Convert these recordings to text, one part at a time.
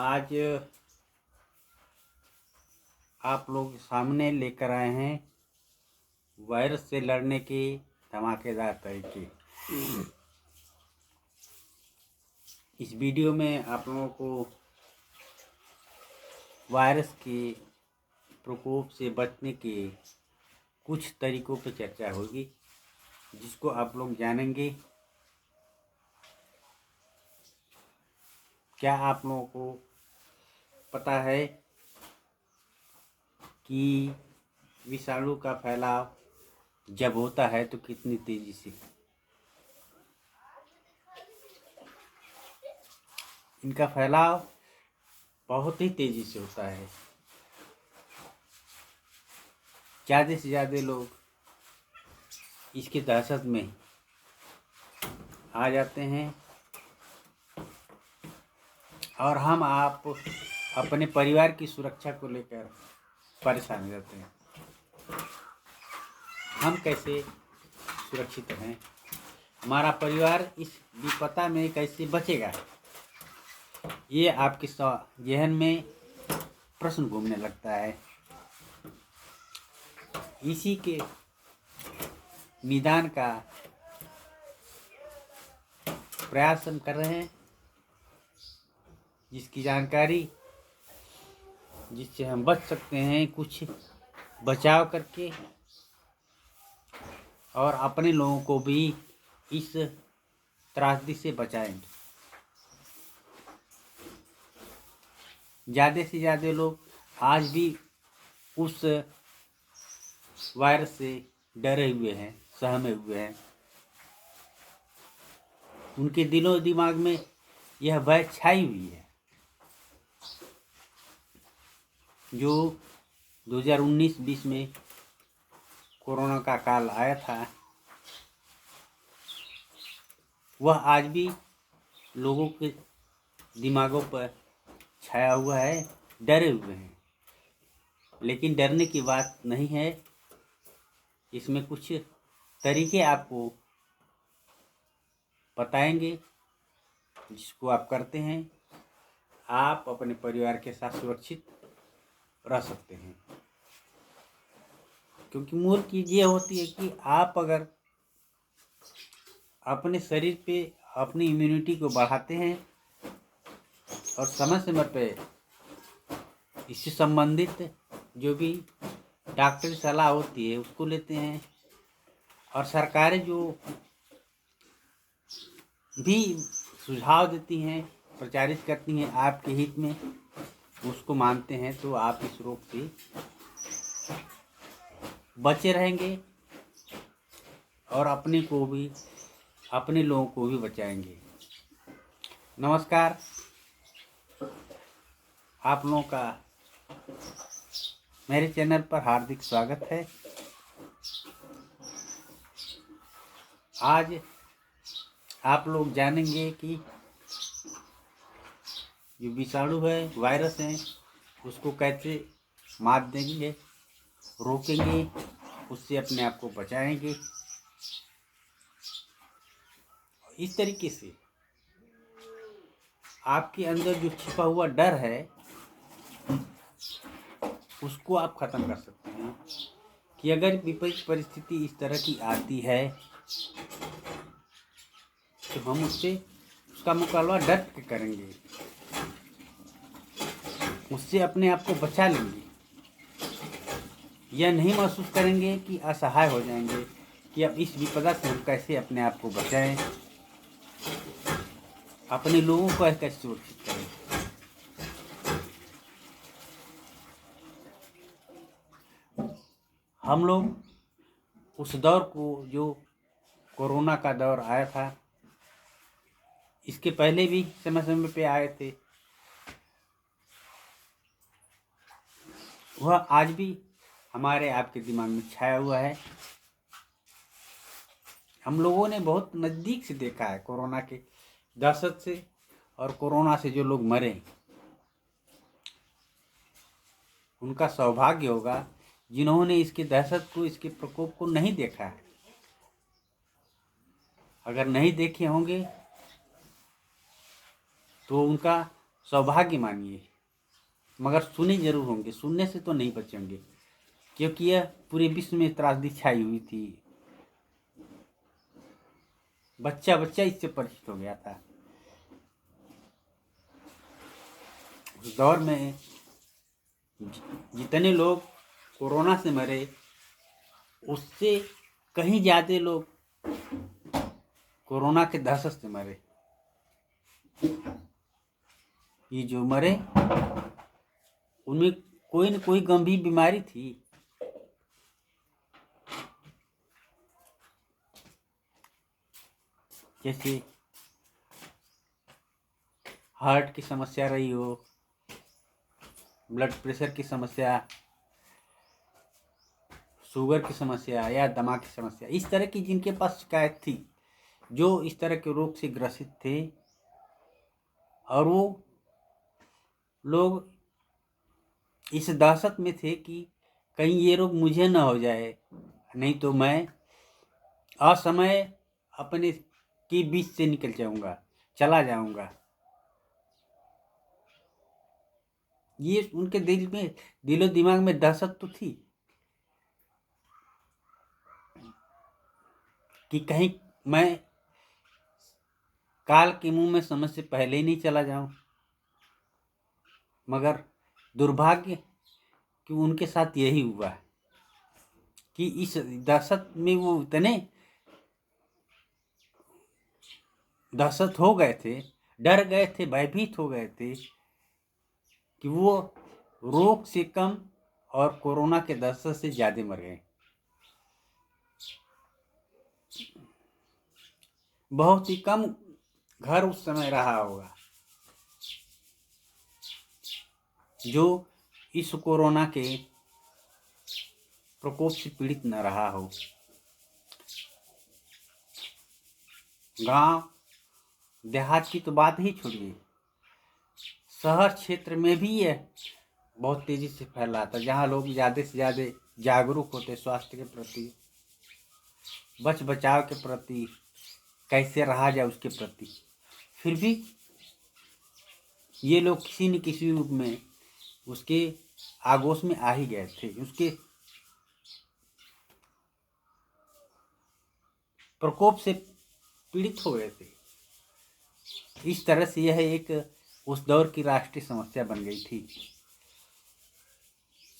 आज आप लोग सामने लेकर आए हैं वायरस से लड़ने के धमाकेदार तरीके। इस वीडियो में आप लोगों को वायरस के प्रकोप से बचने के कुछ तरीकों पर चर्चा होगी, जिसको आप लोग जानेंगे। क्या आप लोगों को पता है कि विषाणु का फैलाव जब होता है तो कितनी तेजी से? इनका फैलाव बहुत ही तेजी से होता है। ज़्यादा से ज़्यादा लोग इसकी दहशत में आ जाते हैं और हम आप अपने परिवार की सुरक्षा को लेकर परेशान रहते हैं। हम कैसे सुरक्षित रहें, हमारा परिवार इस विपदा में कैसे बचेगा, ये आपके जहन में प्रश्न घूमने लगता है। इसी के निदान का प्रयास हम कर रहे हैं, जिसकी जानकारी जिससे हम बच सकते हैं कुछ बचाव करके, और अपने लोगों को भी इस त्रासदी से बचाएंगे। ज़्यादा से ज़्यादा लोग आज भी उस वायरस से डरे हुए हैं, सहमे हुए हैं। उनके दिलो दिमाग में यह भय छाई हुई है। जो 2019-20 में कोरोना का काल आया था, वह आज भी लोगों के दिमागों पर छाया हुआ है, डरे हुए हैं। लेकिन डरने की बात नहीं है। इसमें कुछ तरीके आपको बताएंगे, जिसको आप करते हैं आप अपने परिवार के साथ सुरक्षित रह सकते हैं। क्योंकि मूल चीज़ ये होती है कि आप अगर अपने शरीर पे अपनी इम्यूनिटी को बढ़ाते हैं और समय समय पे इससे संबंधित जो भी डॉक्टरी सलाह होती है उसको लेते हैं, और सरकारें जो भी सुझाव देती हैं, प्रचारित करती हैं आपके हित में, उसको मानते हैं, तो आप इस रोग से बचे रहेंगे और अपने को भी, अपने लोगों को भी बचाएंगे। नमस्कार, आप लोगों का मेरे चैनल पर हार्दिक स्वागत है। आज आप लोग जानेंगे कि जो विषाणु है, वायरस है, उसको कैसे मात देंगे, रोकेंगे, उससे अपने आप को बचाएंगे। इस तरीके से आपके अंदर जो छिपा हुआ डर है उसको आप ख़त्म कर सकते हैं कि अगर विपरीत परिस्थिति इस तरह की आती है तो हम उसका मुकाबला डट के करेंगे, उससे अपने आप को बचा लेंगे। यह नहीं महसूस करेंगे कि असहाय हो जाएंगे कि अब इस विपदा से हम कैसे अपने आप को बचाएं, अपने लोगों को कैसे सुरक्षित करें। हम लोग उस दौर को, जो कोरोना का दौर आया था, इसके पहले भी समय समय पे आए थे, वह आज भी हमारे आपके दिमाग में छाया हुआ है। हम लोगों ने बहुत नज़दीक से देखा है कोरोना के दहशत से, और कोरोना से जो लोग मरे उनका सौभाग्य होगा जिन्होंने इसके दहशत को, इसके प्रकोप को नहीं देखा है। अगर नहीं देखे होंगे तो उनका सौभाग्य मानिए, मगर सुने जरूर होंगे, सुनने से तो नहीं बचेंगे, क्योंकि यह पूरे विश्व में त्रासदी छाई हुई थी। बच्चा बच्चा इससे परिचित हो गया था। उस दौर में जितने लोग कोरोना से मरे, उससे कहीं ज्यादा लोग कोरोना के दहशत से मरे। ये जो मरे उनमें कोई न कोई गंभीर बीमारी थी। जैसे हार्ट की समस्या रही हो, ब्लड प्रेशर की समस्या, शुगर की समस्या या दमा की समस्या, इस तरह की जिनके पास शिकायत थी, जो इस तरह के रोग से ग्रसित थे, और वो लोग इस दहशत में थे कि कहीं ये रोग मुझे न हो जाए, नहीं तो मैं असमय अपने के बीच से निकल जाऊंगा, चला जाऊंगा। ये उनके दिलो दिमाग में दहशत तो थी कि कहीं मैं काल के मुंह में समय से पहले ही नहीं चला जाऊं। मगर दुर्भाग्य कि उनके साथ यही हुआ कि इस दहशत में वो इतने दहशत हो गए थे, डर गए थे, भयभीत हो गए थे कि वो रोग से कम और कोरोना के दहशत से ज्यादा मर गए। बहुत ही कम घर उस समय रहा होगा जो इस कोरोना के प्रकोप से पीड़ित न रहा हो। गांव देहात की तो बात ही छोड़िए, शहर क्षेत्र में भी यह बहुत तेजी से फैल रहा था, जहां लोग ज्यादा से ज्यादा जागरूक होते स्वास्थ्य के प्रति, बच बचाव के प्रति, कैसे रहा जाए उसके प्रति। फिर भी ये लोग किसी न किसी रूप में उसके आगोश में आ ही गए थे, उसके प्रकोप से पीड़ित हो गए थे। इस तरह से यह एक उस दौर की राष्ट्रीय समस्या बन गई थी।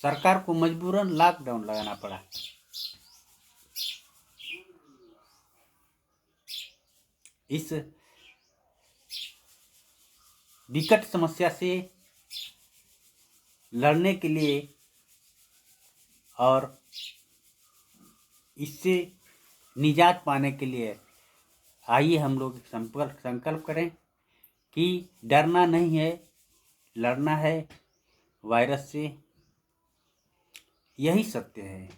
सरकार को मजबूरन लॉकडाउन लगाना पड़ा। इस विकट समस्या से लड़ने के लिए और इससे निजात पाने के लिए आइए हम लोग संकल्प करें कि डरना नहीं है, लड़ना है वायरस से। यही सत्य है।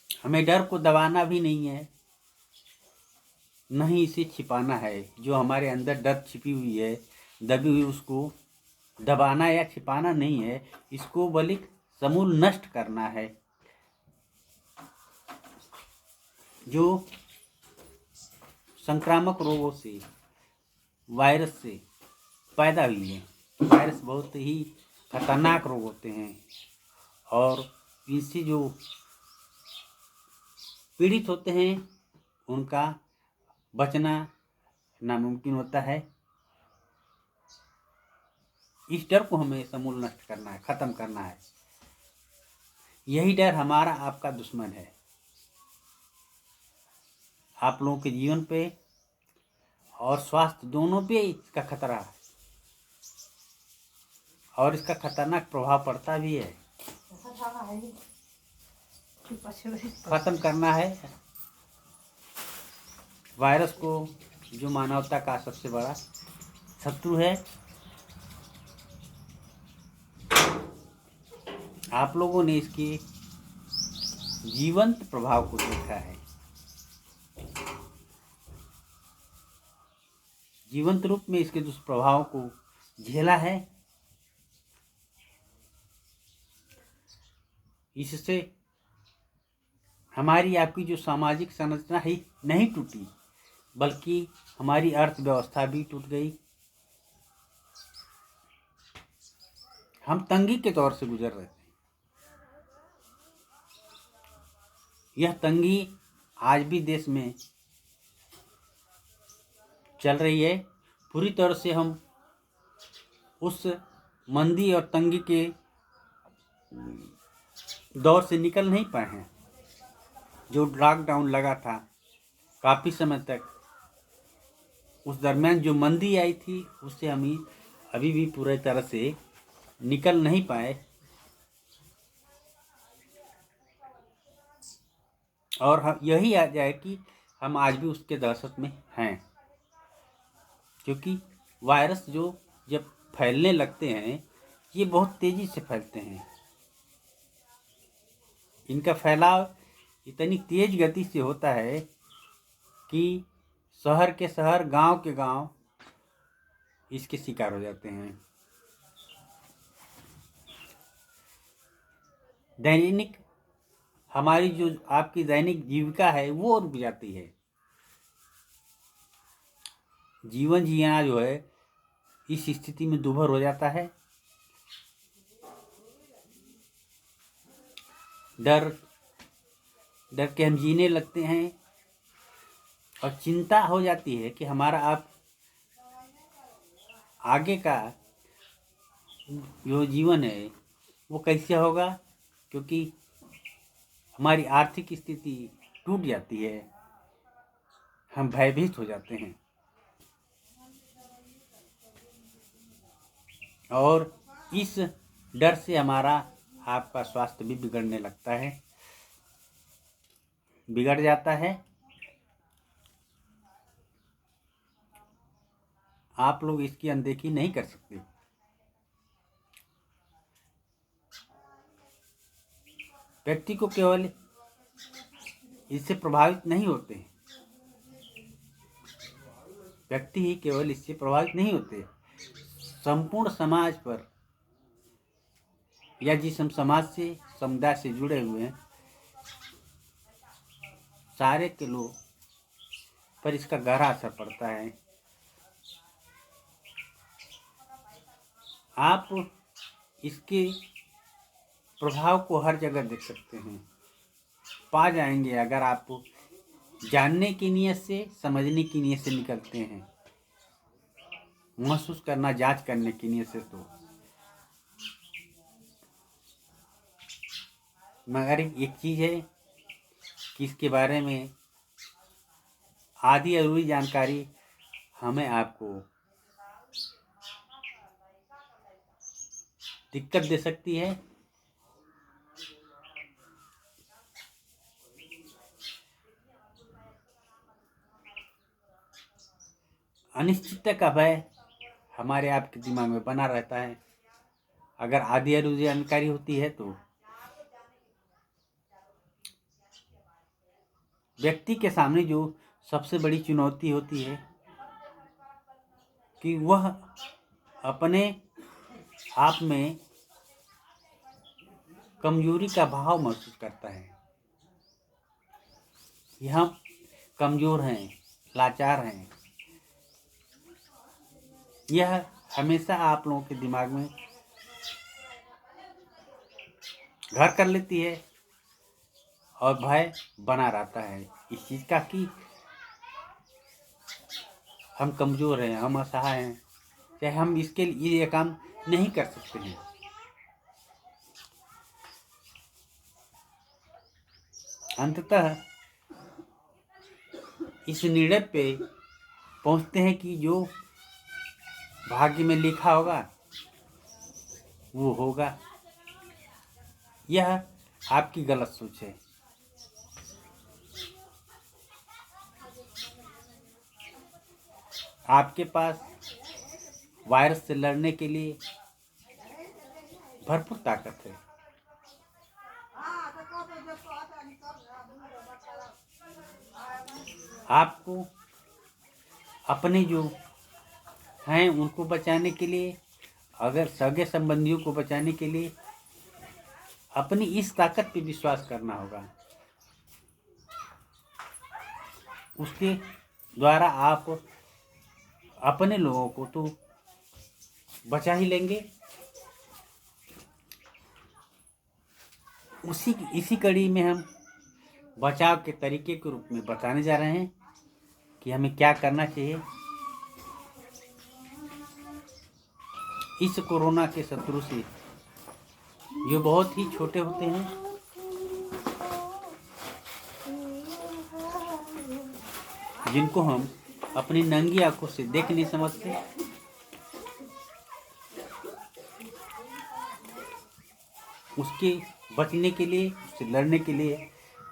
हमें डर को दबाना भी नहीं है, नहीं इसे छिपाना है। जो हमारे अंदर डर छिपी हुई है, दबी हुई, उसको दबाना या छिपाना नहीं है, इसको बल्कि समूल नष्ट करना है। जो संक्रामक रोगों से, वायरस से पैदा हुई है, वायरस बहुत ही खतरनाक रोग होते हैं और इनसे जो पीड़ित होते हैं उनका बचना नामुमकिन होता है। इस डर को हमें समूल नष्ट करना है, खत्म करना है। यही डर हमारा आपका दुश्मन है। आप लोगों के जीवन पे और स्वास्थ्य दोनों पे इसका खतरा है और इसका खतरनाक प्रभाव पड़ता भी है। खत्म करना है वायरस को, जो मानवता का सबसे बड़ा शत्रु है। आप लोगों ने इसके जीवंत प्रभाव को देखा है, जीवंत रूप में इसके दुष्प्रभाव को झेला है। इससे हमारी आपकी जो सामाजिक संरचना है नहीं टूटी, बल्कि हमारी अर्थव्यवस्था भी टूट गई। हम तंगी के दौर से गुजर रहे थे। यह तंगी आज भी देश में चल रही है। पूरी तरह से हम उस मंदी और तंगी के दौर से निकल नहीं पाए हैं। जो लॉकडाउन लगा था काफ़ी समय तक, उस दरमियान जो मंदी आई थी उससे हम अभी भी पूरी तरह से निकल नहीं पाए। और यही आ जाए कि हम आज भी उसके दहशत में हैं, क्योंकि वायरस जो जब फैलने लगते हैं ये बहुत तेज़ी से फैलते हैं। इनका फैलाव इतनी तेज गति से होता है कि शहर के शहर, गांव के गांव इसके शिकार हो जाते हैं। दैनिक हमारी जो आपकी दैनिक जीविका है वो रुक जाती है। जीवन जीना जो है इस स्थिति में दूभर हो जाता है। डर के हम जीने लगते हैं और चिंता हो जाती है कि हमारा आप आगे का जो जीवन है वो कैसे होगा, क्योंकि हमारी आर्थिक स्थिति टूट जाती है। हम भयभीत हो जाते हैं और इस डर से हमारा आपका स्वास्थ्य भी बिगड़ने लगता है, बिगड़ जाता है। आप लोग इसकी अनदेखी नहीं कर सकते। व्यक्ति को केवल इससे प्रभावित नहीं होते, व्यक्ति ही केवल इससे प्रभावित नहीं होते, संपूर्ण समाज पर या जिस हम समाज से समुदाय से जुड़े हुए हैं सारे के लोग पर इसका गहरा असर पड़ता है। आप इसके प्रभाव को हर जगह देख सकते हैं, पा जाएंगे अगर आप जानने की नीयत से, समझने की नीयत से निकलते हैं, महसूस करना, जांच करने की नीयत से। तो मगर एक चीज़ है कि इसके बारे में आधी अधूरी जानकारी हमें आपको दिक्कत दे सकती है। अनिश्चितता का भय हमारे आपके दिमाग में बना रहता है। अगर आधी अधूरी जानकारी होती है तो व्यक्ति के सामने जो सबसे बड़ी चुनौती होती है कि वह अपने आप में कमजोरी का भाव महसूस करता है कि हम कमज़ोर हैं, लाचार हैं। यह हमेशा आप लोगों के दिमाग में घर कर लेती है और भय बना रहता है इस चीज़ का कि हम कमज़ोर हैं, हम असहाय हैं, चाहे हम इसके लिए ये काम नहीं कर सकते हैं। अंततः इस निर्णय पे पहुंचते हैं कि जो भाग्य में लिखा होगा वो होगा। यह आपकी गलत सोच है। आपके पास वायरस से लड़ने के लिए भरपूर ताकत है। आपको अपने जो हैं उनको बचाने के लिए, अगर सगे संबंधियों को बचाने के लिए अपनी इस ताकत पे विश्वास करना होगा उसके द्वारा आप अपने लोगों को तो बचा ही लेंगे। इसी कड़ी में हम बचाव के तरीके के रूप में बताने जा रहे हैं कि हमें क्या करना चाहिए। इस कोरोना के शत्रु से जो बहुत ही छोटे होते हैं, जिनको हम अपनी नंगी आंखों से देख नहीं समझते, उसके बचने के लिए, उससे लड़ने के लिए